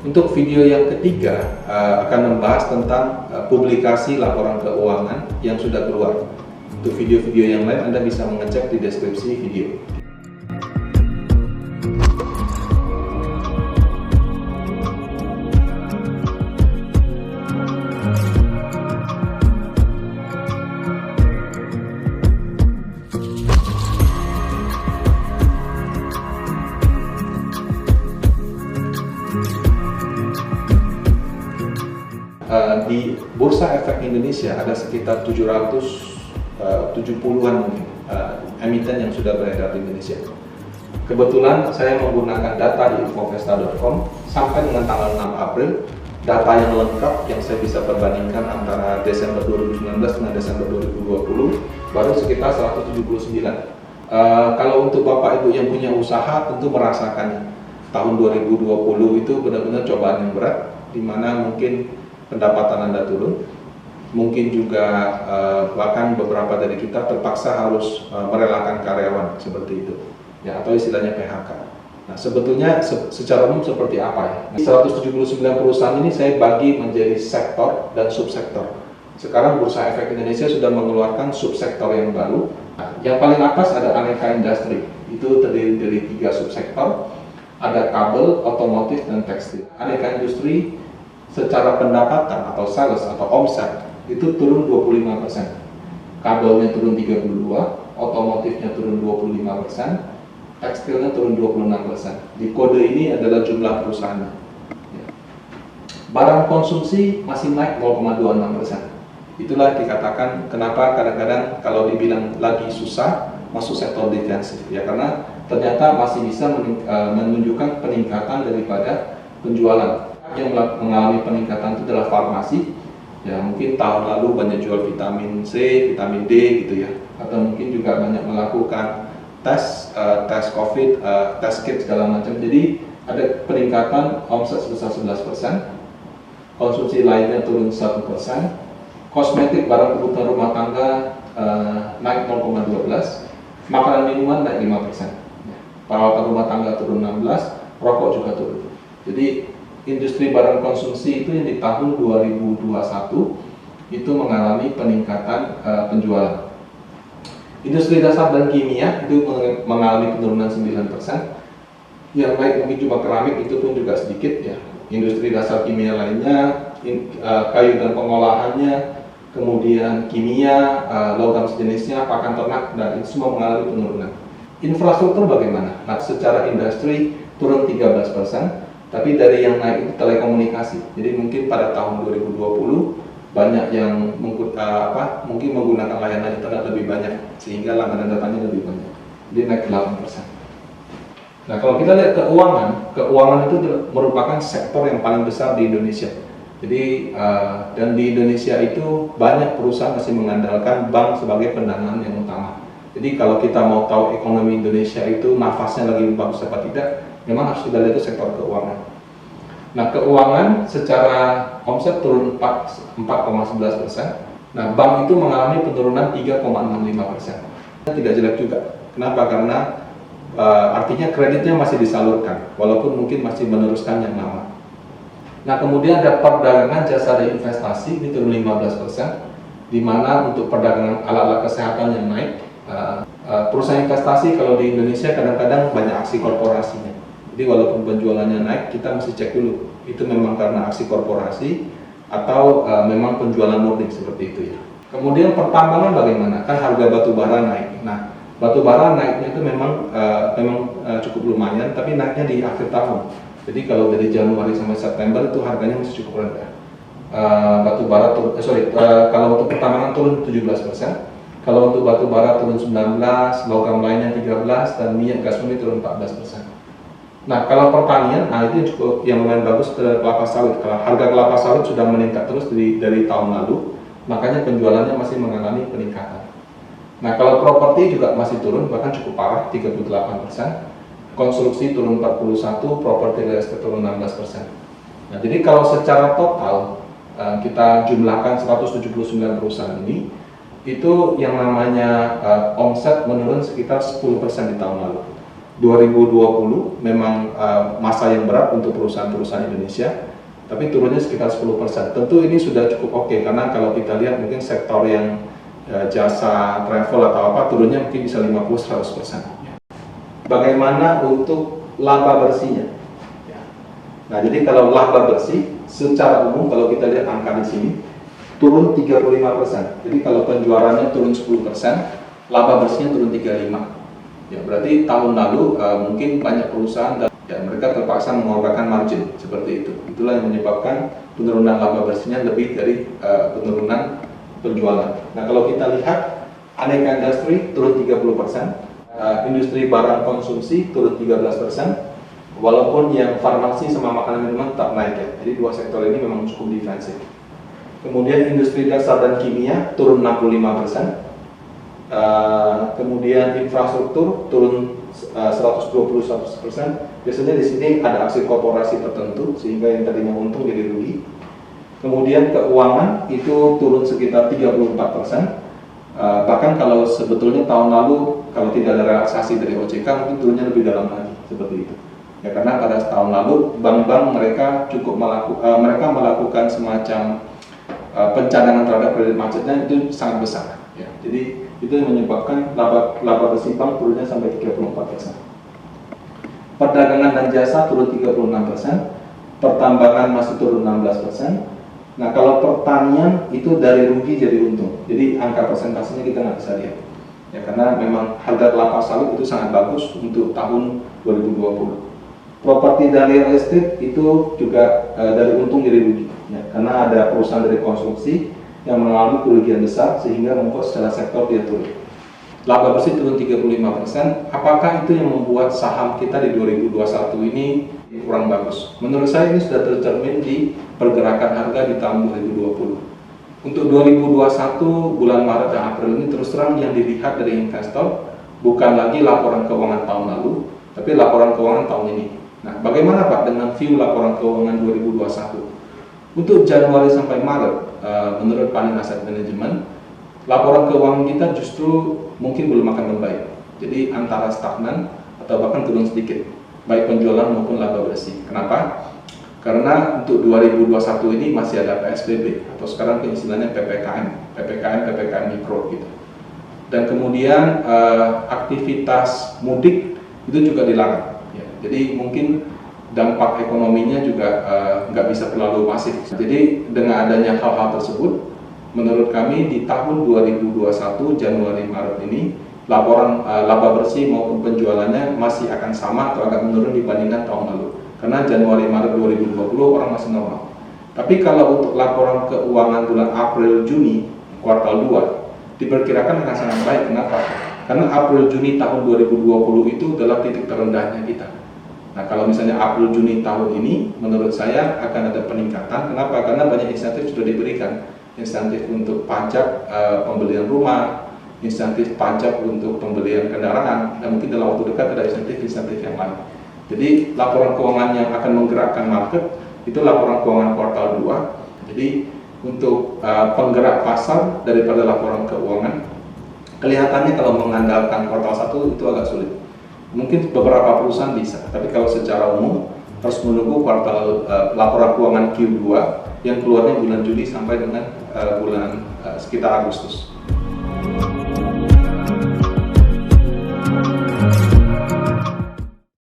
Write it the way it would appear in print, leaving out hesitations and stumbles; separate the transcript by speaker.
Speaker 1: Untuk video yang ketiga akan membahas tentang publikasi laporan keuangan yang sudah keluar. Untuk video-video yang lain Anda bisa mengecek di deskripsi video. Di Bursa Efek Indonesia ada sekitar 770-an mungkin emiten yang sudah beredar di Indonesia. Kebetulan saya menggunakan data di infovesta.com sampai dengan tanggal 6 April, data yang lengkap yang saya bisa perbandingkan antara Desember 2019 dengan Desember 2020 baru sekitar 179. Kalau untuk Bapak Ibu yang punya usaha tentu merasakannya. Tahun 2020 itu benar-benar cobaan yang berat, di mana mungkin pendapatan Anda turun, mungkin juga bahkan beberapa dari kita terpaksa harus merelakan karyawan seperti itu, ya, atau istilahnya PHK. Nah, sebetulnya secara umum seperti apa ya? 179 perusahaan ini saya bagi menjadi sektor dan subsektor. Sekarang Bursa Efek Indonesia sudah mengeluarkan subsektor yang baru. Nah, yang paling atas ada aneka industri, itu terdiri dari 3 subsektor, ada kabel, otomotif, dan tekstil. Aneka industri secara pendapatan atau sales atau omset itu turun 25%, kabelnya turun 32%, otomotifnya turun 25%, tekstilnya turun 26%. Di kode ini adalah jumlah perusahaannya. Barang konsumsi masih naik 0,26%. Itulah dikatakan kenapa kadang-kadang kalau dibilang lagi susah masuk sektor defensif, ya, karena ternyata masih bisa menunjukkan peningkatan daripada penjualan. Yang mengalami peningkatan itu adalah farmasi, ya, mungkin tahun lalu banyak jual vitamin C, vitamin D gitu ya, atau mungkin juga banyak melakukan tes COVID, tes kit segala macam. Jadi ada peningkatan omset sebesar 11%, konsumsi lainnya turun 1%, kosmetik barang kebutuhan rumah tangga naik 0,12%, makanan minuman naik 5%, peralatan rumah tangga turun 16%, rokok juga turun. Jadi industri barang konsumsi itu yang di tahun 2021 itu mengalami peningkatan penjualan. Industri dasar dan kimia itu mengalami penurunan 9%. Yang naik mungkin cuma keramik, itu pun juga sedikit ya. Industri dasar kimia lainnya, kayu dan pengolahannya, kemudian kimia, logam sejenisnya, pakan ternak, dan itu semua mengalami penurunan. Infrastruktur bagaimana? Nah, secara industri turun 13%. Tapi dari yang naik itu telekomunikasi. Jadi mungkin pada tahun 2020 banyak yang mungkin menggunakan layanan internet lebih banyak, sehingga langganan datanya lebih banyak. Jadi naik 8%. Nah, kalau kita lihat keuangan itu merupakan sektor yang paling besar di Indonesia. Jadi dan di Indonesia itu banyak perusahaan masih mengandalkan bank sebagai pendanaan yang utama. Jadi kalau kita mau tahu ekonomi Indonesia itu nafasnya lagi bagus apa tidak, memang harus kita lihat itu sektor keuangan. Nah, keuangan secara omset turun 4,11%. Nah, bank itu mengalami penurunan 3,65%. Tidak jelek juga. Kenapa? Karena artinya kreditnya masih disalurkan, walaupun mungkin masih meneruskan yang lama. Nah, kemudian ada perdagangan jasa dan investasi, ini turun 15%, di mana untuk perdagangan alat-alat kesehatan yang naik. Perusahaan investasi kalau di Indonesia kadang-kadang banyak aksi korporasinya. Jadi walaupun penjualannya naik, kita mesti cek dulu itu memang karena aksi korporasi atau memang penjualan murni seperti itu ya. Kemudian pertambangan bagaimana? Kan harga batu bara naik. Nah, batu bara naiknya itu memang cukup lumayan, tapi naiknya di akhir tahun. Jadi kalau dari Januari sampai September itu harganya masih cukup rendah. Batu bara kalau untuk pertambangan turun 17%, kalau untuk batu bara turun 19%, logam lainnya 13%, dan minyak gas bumi turun 14%. Nah, kalau pertanian, itu cukup yang lumayan bagus adalah kelapa sawit. Kalau harga kelapa sawit sudah meningkat terus dari tahun lalu, makanya penjualannya masih mengalami peningkatan. Nah, kalau properti juga masih turun, bahkan cukup parah, 38%. Konstruksi turun 41%, properti real estate turun 16%. Nah, jadi kalau secara total kita jumlahkan 179 perusahaan ini, itu yang namanya omset menurun sekitar 10% di tahun lalu. 2020 memang masa yang berat untuk perusahaan-perusahaan Indonesia, tapi turunnya sekitar 10%. Tentu ini sudah cukup oke, karena kalau kita lihat mungkin sektor yang jasa, travel atau apa, turunnya mungkin bisa 50-100%. Bagaimana untuk laba bersihnya? Nah, jadi kalau laba bersih, secara umum kalau kita lihat angka di sini, turun 35%. Jadi kalau penjualannya turun 10%, laba bersihnya turun 35%. Ya, berarti tahun lalu mungkin banyak perusahaan dan mereka terpaksa mengorbankan margin seperti itu. Itulah yang menyebabkan penurunan laba bersihnya lebih dari penurunan penjualan. Nah, kalau kita lihat aneka industri turun 30%, industri barang konsumsi turun 13%, walaupun yang farmasi sama makanan minuman tetap naik ya. Jadi dua sektor ini memang cukup defensif. Kemudian industri dasar dan kimia turun 65%. Kemudian infrastruktur turun 120-100%. Biasanya di sini ada aksi korporasi tertentu sehingga yang tadinya untung jadi rugi. Kemudian keuangan itu turun sekitar 34%. Bahkan kalau sebetulnya tahun lalu kalau tidak ada relaksasi dari OJK mungkin turunnya lebih dalam lagi seperti itu. Ya, karena pada tahun lalu bank-bank mereka melakukan semacam pencadangan terhadap kredit macetnya itu sangat besar. Ya, jadi itu yang menyebabkan laba bersih bank turunnya sampai 34%. Perdagangan dan jasa turun 36%, pertambangan masih turun 16%. Nah, kalau pertanian itu dari rugi jadi untung. Jadi angka persentasenya kita nggak bisa lihat. Ya, karena memang harga kelapa sawit itu sangat bagus untuk tahun 2020. Properti dan real estate itu juga dari untung jadi rugi. Ya, karena ada perusahaan dari konstruksi yang mengalami kerugian besar sehingga membuat secara sektor dia turun. Laba bersih turun 35%. Apakah itu yang membuat saham kita di 2021 ini kurang bagus? Menurut saya ini sudah tercermin di pergerakan harga di tahun 2020. Untuk 2021 bulan Maret dan April ini terus terang yang dilihat dari investor bukan lagi laporan keuangan tahun lalu, tapi laporan keuangan tahun ini. Nah, bagaimana Pak dengan view laporan keuangan 2021? Untuk Januari sampai Maret, menurut Panin Asset Management, laporan keuangan kita justru mungkin belum akan membaik. Jadi antara stagnan atau bahkan turun sedikit, baik penjualan maupun laba bersih. Kenapa? Karena untuk 2021 ini masih ada PSBB atau sekarang istilahnya PPKM Mikro gitu. Dan kemudian aktivitas mudik itu juga dilarang. Ya, jadi mungkin dampak ekonominya juga nggak bisa terlalu masif. Jadi dengan adanya hal-hal tersebut, menurut kami di tahun 2021 Januari-Maret ini laporan laba bersih maupun penjualannya masih akan sama atau agak menurun dibandingkan tahun lalu. Karena Januari-Maret 2020 orang masih normal. Tapi kalau untuk laporan keuangan bulan April-Juni kuartal 2 diperkirakan akan sangat baik. Kenapa? Karena April-Juni tahun 2020 itu adalah titik terendahnya kita. Nah, kalau misalnya April-Juni tahun ini, menurut saya akan ada peningkatan. Kenapa? Karena banyak insentif sudah diberikan. Insentif untuk pajak pembelian rumah, insentif pajak untuk pembelian kendaraan, dan mungkin dalam waktu dekat ada insentif yang lain. Jadi laporan keuangan yang akan menggerakkan market itu laporan keuangan kuartal 2. Jadi untuk penggerak pasar daripada laporan keuangan, kelihatannya kalau mengandalkan kuartal 1 itu agak sulit. Mungkin beberapa perusahaan bisa, tapi kalau secara umum harus menunggu kuartal laporan keuangan Q2 yang keluarnya bulan Juli sampai dengan bulan sekitar Agustus.